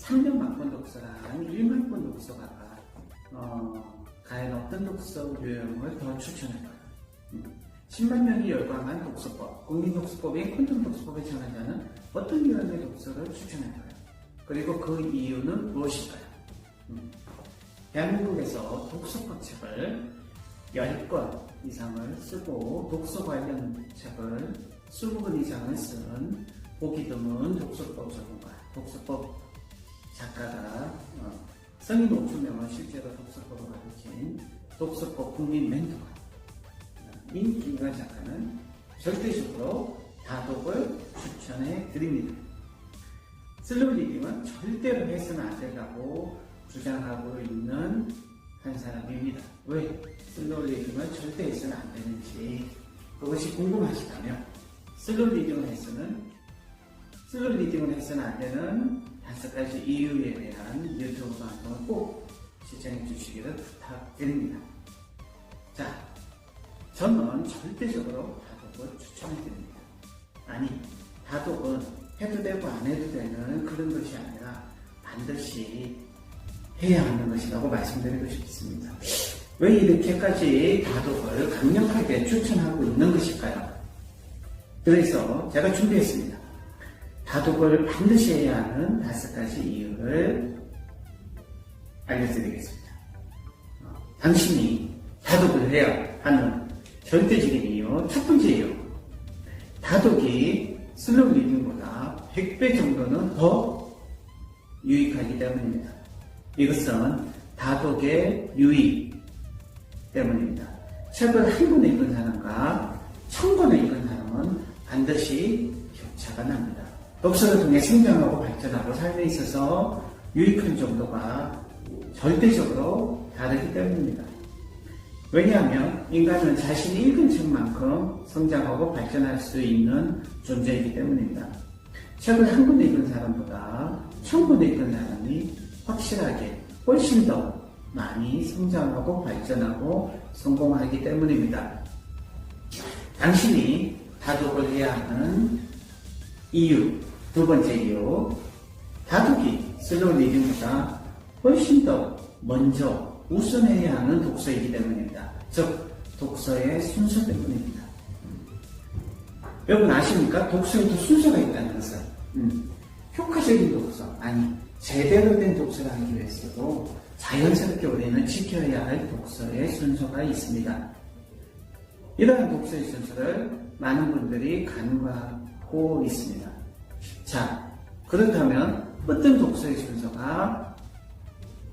300만 권 독서랑 1만 권 독서가 과연 어떤 독서 유형을 더 추천할까요? 10만 명이 열광한 독서법, 국민독서법인 퀀텀독서법에 정하자는 어떤 유형의 독서를 추천할까요? 그리고 그 이유는 무엇일까요? 대한민국에서 독서법 책을 10권 이상을 쓰고 독서 관련 책을 20권 이상을 쓴 보기 드문 독서법 전문가, 독서법 작가가 성인 5,000명을 실제로 독서법을 가르친 독서법 국민 멘토가 김기관 작가는 절대적으로 다독을 추천해 드립니다. 슬로우 리딩은 절대로 해서는 안 된다고 주장하고 있는 한 사람입니다. 왜 슬로우 리딩은 절대 해서는 안 되는지 그것이 궁금하시다면 슬로우 리딩을 해서는 안 되는 5가지 이유에 대한 유튜브 방송을 꼭 시청해 주시기를 부탁드립니다. 자, 저는 절대적으로 다독을 추천해 드립니다. 아니, 다독은 해도 되고 안 해도 되는 그런 것이 아니라 반드시 해야 하는 것이라고 말씀드리고 싶습니다. 왜 이렇게까지 다독을 강력하게 추천하고 있는 것일까요? 그래서 제가 준비했습니다. 다독을 반드시 해야 하는 5가지 이유를 알려드리겠습니다. 당신이 다독을 해야 하는 절대적인 이유, 첫 번째 이유. 다독이 슬로우 리딩보다 100배 정도는 더 유익하기 때문입니다. 이것은 다독의 유익 때문입니다. 책을 한 권에 읽은 사람과 1000권을 읽은 사람은 반드시 격차가 납니다. 독서를 통해 성장하고 발전하고 삶에 있어서 유익한 정도가 절대적으로 다르기 때문입니다. 왜냐하면 인간은 자신이 읽은 책만큼 성장하고 발전할 수 있는 존재이기 때문입니다. 책을 한 권 읽은 사람보다 1000권 읽은 사람이 확실하게 훨씬 더 많이 성장하고 발전하고 성공하기 때문입니다. 당신이 다독을 해야 하는 이유, 두 번째 이유, 다독이 슬로우 리딩보다 훨씬 더 먼저 우선해야 하는 독서이기 때문입니다. 즉, 독서의 순서 때문입니다. 여러분 아십니까? 독서에도 순서가 있다는 것을. 효과적인 독서, 아니 제대로 된 독서를 하기 위해서도 자연스럽게 우리는 지켜야 할 독서의 순서가 있습니다. 이러한 독서의 순서를 많은 분들이 간과하고 있습니다. 자, 그렇다면 어떤 독서의 순서가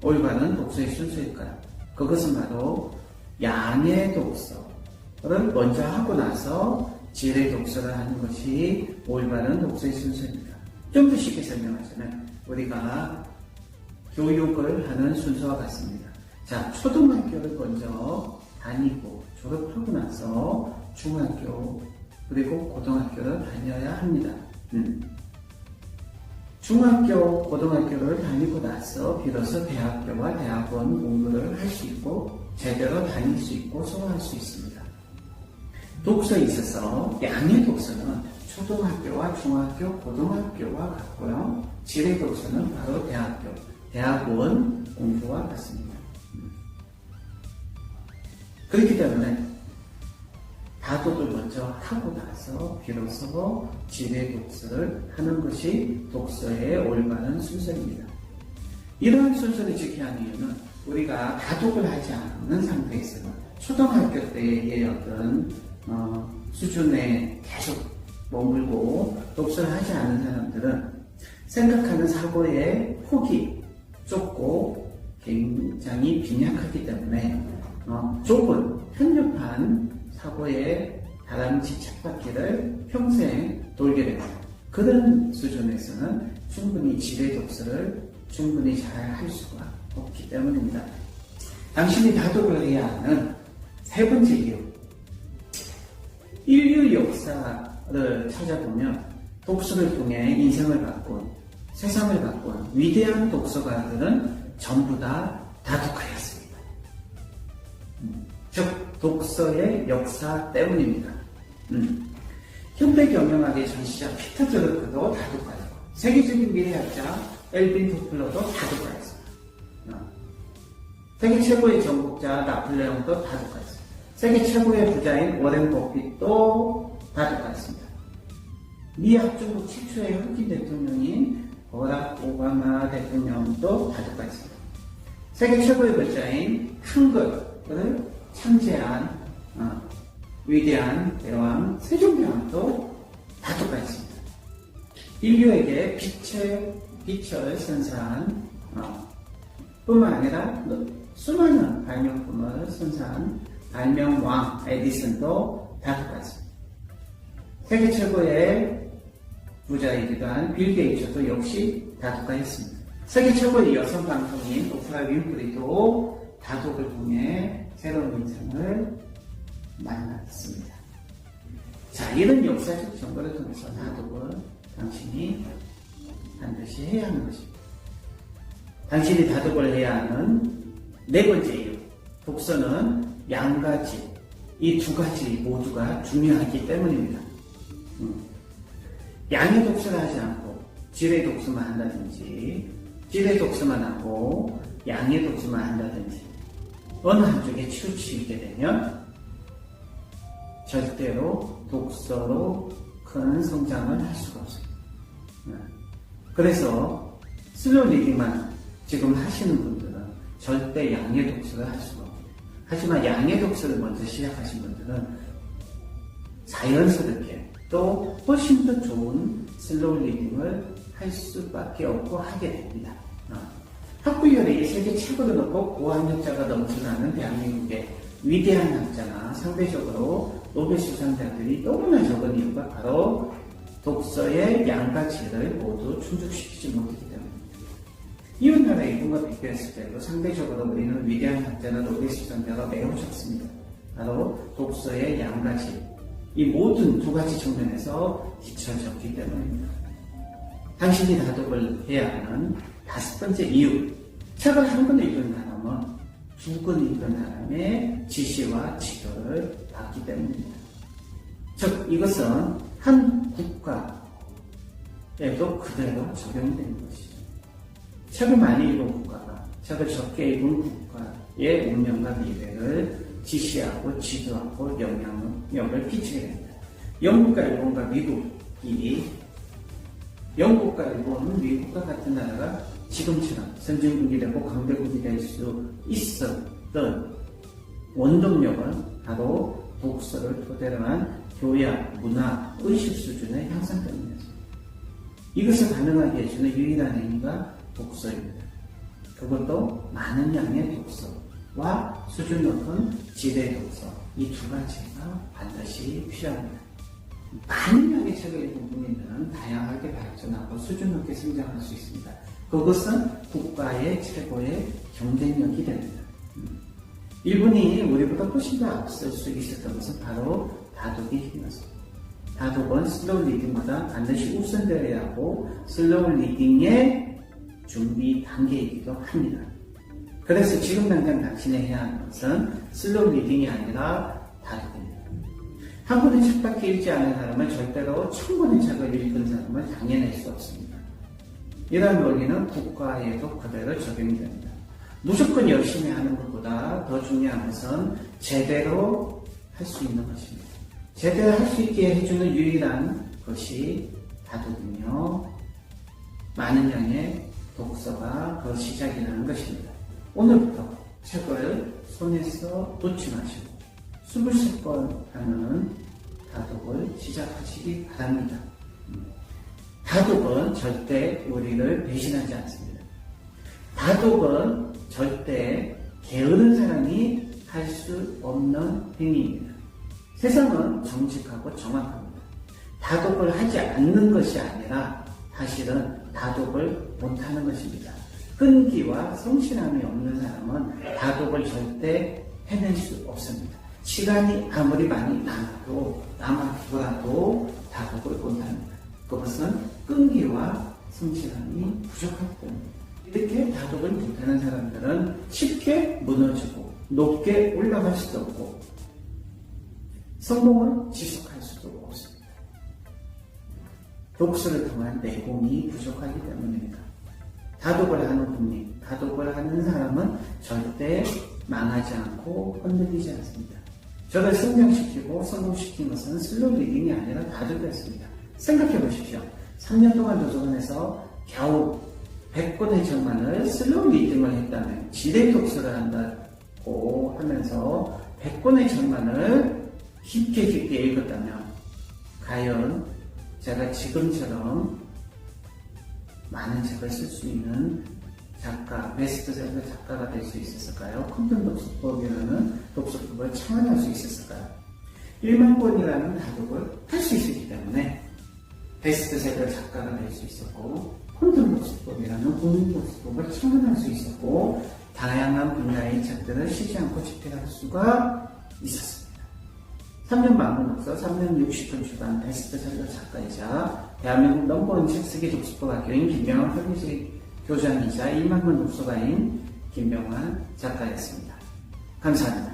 올바른 독서의 순서일까요? 그것은 바로 양의 독서를 먼저 하고 나서 질의 독서를 하는 것이 올바른 독서의 순서입니다. 좀 더 쉽게 설명하자면 우리가 교육을 하는 순서와 같습니다. 자, 초등학교를 먼저 다니고 졸업하고 나서 중학교 그리고 고등학교를 다녀야 합니다. 중학교, 고등학교를 다니고 나서 비로소 대학교와 대학원 공부를 할 수 있고 제대로 다닐 수 있고 소화할 수 있습니다. 독서에 있어서 양의 독서는 초등학교와 중학교, 고등학교와 같고요. 질의 독서는 바로 대학교, 대학원 공부와 같습니다. 그렇기 때문에 다독을 먼저 하고 나서 비로소 질의 독서를 하는 것이 독서의 올바른 순서입니다. 이러한 순서를 지켜야 하는 이유는 우리가 다독을 하지 않는 상태에서는 초등학교 때의 어떤 수준에 계속 머물고 독서를 하지 않은 사람들은 생각하는 사고의 폭이 좁고 굉장히 빈약하기 때문에 좁은 편협한 사고의 다람쥐 쳇바퀴를 평생 돌게 됩니다. 그런 수준에서는 충분히 질의 독서를 충분히 잘 할 수가 없기 때문입니다. 당신이 다독을 해야 하는 세 번째 이유. 인류 역사를 찾아보면 독서를 통해 인생을 바꾼, 세상을 바꾼 위대한 독서가들은 전부 다 다독하였습니다. 즉 독서의 역사 때문입니다. 현대 경영학의 전시자 피터 드러크도 다독가였고 세계적인 미래학자 엘빈 토플러도 다도가 있습니다. 세계 최고의 정복자 나폴레옹도 다도가 있습니다. 세계 최고의 부자인 워렌 버핏도 다도가 있습니다. 미 합중국 최초의 흑인 대통령인 버락 오바마 대통령도 다도가 있습니다. 세계 최고의 글자인 한글을 창제한 위대한 대왕 세종대왕도 다도가 있습니다. 인류에게 빛을 선사한 뿐만 아니라 수많은 발명품을 선사한 발명왕 에디슨도 다도가 있습니다. 세계 최고의 부자이기도 한 빌 게이츠도 역시 다도가 있습니다. 세계 최고의 여성 방송인 오프라 윈프리도 다독을 통해 새로운 인생을 만났습니다. 자, 이런 역사적 정보를 통해서 다독을 당신이 반드시 해야 하는 것입니다. 당신이 다독을 해야 하는 네 번째 이유, 독서는 양가지, 이 두 가지 모두가 중요하기 때문입니다. 양의 독서를 하지 않고 질의 독서만 한다든지, 질의 독서만 하고 양의 독서만 한다든지 어느 한쪽에 치우치게 되면 절대로 독서로 큰 성장을 할 수가 없습니다. 그래서 슬로우 리딩만 지금 하시는 분들은 절대 양의 독서를 할 수가 없습니다. 하지만 양의 독서를 먼저 시작하신 분들은 자연스럽게 또 훨씬 더 좋은 슬로우 리딩을 할 수밖에 없고 하게 됩니다. 학부열이 세계 최고로 높고 고학력자가 넘쳐나는 대한민국의 위대한 학자나 상대적으로 노벨 수상자들이 너무나 적은 이유가 바로 독서의 양과 질을 모두 충족시키지 못하기 때문입니다. 이웃나라 일본과 비교했을 때도 상대적으로 우리는 위대한 학자나 노벨 수상자가 매우 적습니다. 바로 독서의 양과 질, 이 모든 두 가지 측면에서 뒤처졌기 때문입니다. 당신이 다독을 해야 하는 다섯 번째 이유, 책을 한 권 읽은 사람은 두 권 읽은 사람의 지시와 지도를 받기 때문입니다. 즉, 이것은 한 국가에도 그대로 적용되는 것이죠. 책을 많이 읽은 국가가 책을 적게 읽은 국가의 운명과 미래를 지시하고 지도하고 영향력을 끼치게 됩니다. 영국과 일본과 미국이 영국과 일본, 미국과 같은 나라가 지금처럼 선진국이 되고 강대국이 될 수 있었던 원동력은 바로 독서를 토대로 한 교양, 문화, 의식 수준의 향상 때문이었습니다. 이것을 가능하게 해주는 유일한 행위가 독서입니다. 그것도 많은 양의 독서와 수준 높은 질의 독서, 이 두 가지가 반드시 필요합니다. 많은 양의 책을 읽은 국민들은 다양하게 발전하고 수준 높게 성장할 수 있습니다. 그것은 국가의 최고의 경쟁력이 됩니다. 일본이 우리보다 훨씬 더 앞설 수 있었던 것은 바로 다독의 힘이었습니다. 다독은 슬로우 리딩보다 반드시 우선되어야 하고 슬로우 리딩의 준비 단계이기도 합니다. 그래서 지금 당장 당신이 해야 하는 것은 슬로우 리딩이 아니라 다독입니다. 한 권의 책밖에 읽지 않은 사람은 절대로 1000권의 책을 읽은 사람을 당해낼 수 없습니다. 이러한 원리는 국가에도 그대로 적용이 됩니다. 무조건 열심히 하는 것보다 더 중요한 것은 제대로 할 수 있는 것입니다. 제대로 할 수 있게 해주는 유일한 것이 다독이며 많은 양의 독서가 그 시작이라는 것입니다. 오늘부터 책을 손에서 놓지 마시고 23번 하는 다독을 시작하시기 바랍니다. 다독은 절대 우리를 배신하지 않습니다. 다독은 절대 게으른 사람이 할 수 없는 행위입니다. 세상은 정직하고 정확합니다. 다독을 하지 않는 것이 아니라 사실은 다독을 못하는 것입니다. 끈기와 성실함이 없는 사람은 다독을 절대 해낼 수 없습니다. 시간이 아무리 많이 남아도라도 다독을 못합니다. 그것은 끈기와 성실함이 부족하기 때문입니다. 이렇게 다독을 못하는 사람들은 쉽게 무너지고 높게 올라갈 수도 없고 성공을 지속할 수도 없습니다. 독서를 통한 내공이 부족하기 때문입니다. 다독을 하는 분이, 다독을 하는 사람은 절대 망하지 않고 흔들리지 않습니다. 저를 성장시키고 성공시킨 것은 슬로우 리딩이 아니라 다독이었습니다. 생각해 보십시오. 3년 동안 도서관에서 겨우 100권의 책만을 슬로우 리딩을 했다면, 지레 독서를 한다고 하면서 100권의 책만을 깊게 읽었다면, 과연 제가 지금처럼 많은 책을 쓸 수 있는 작가, 베스트셀러 작가가 될 수 있었을까요? 컴퓨터 독서법이라는 독서법을 창안할 수 있었을까요? 1만 권이라는 다독을 할 수 있었기 때문에 베스트셀러 작가가 될 수 있었고, 컴퓨터 독서법이라는 국민 독서법을 창안할 수 있었고, 다양한 분야의 책들을 쉬지 않고 집필할 수가 있었습니다. 3년 방문 독서, 3년 60권 출간 베스트셀러 작가이자 대한민국 넘버원 책쓰기 독서법 학교인 김명환 편의식 교장이자 2만 권 독서가인 김명환 작가였습니다. 감사합니다.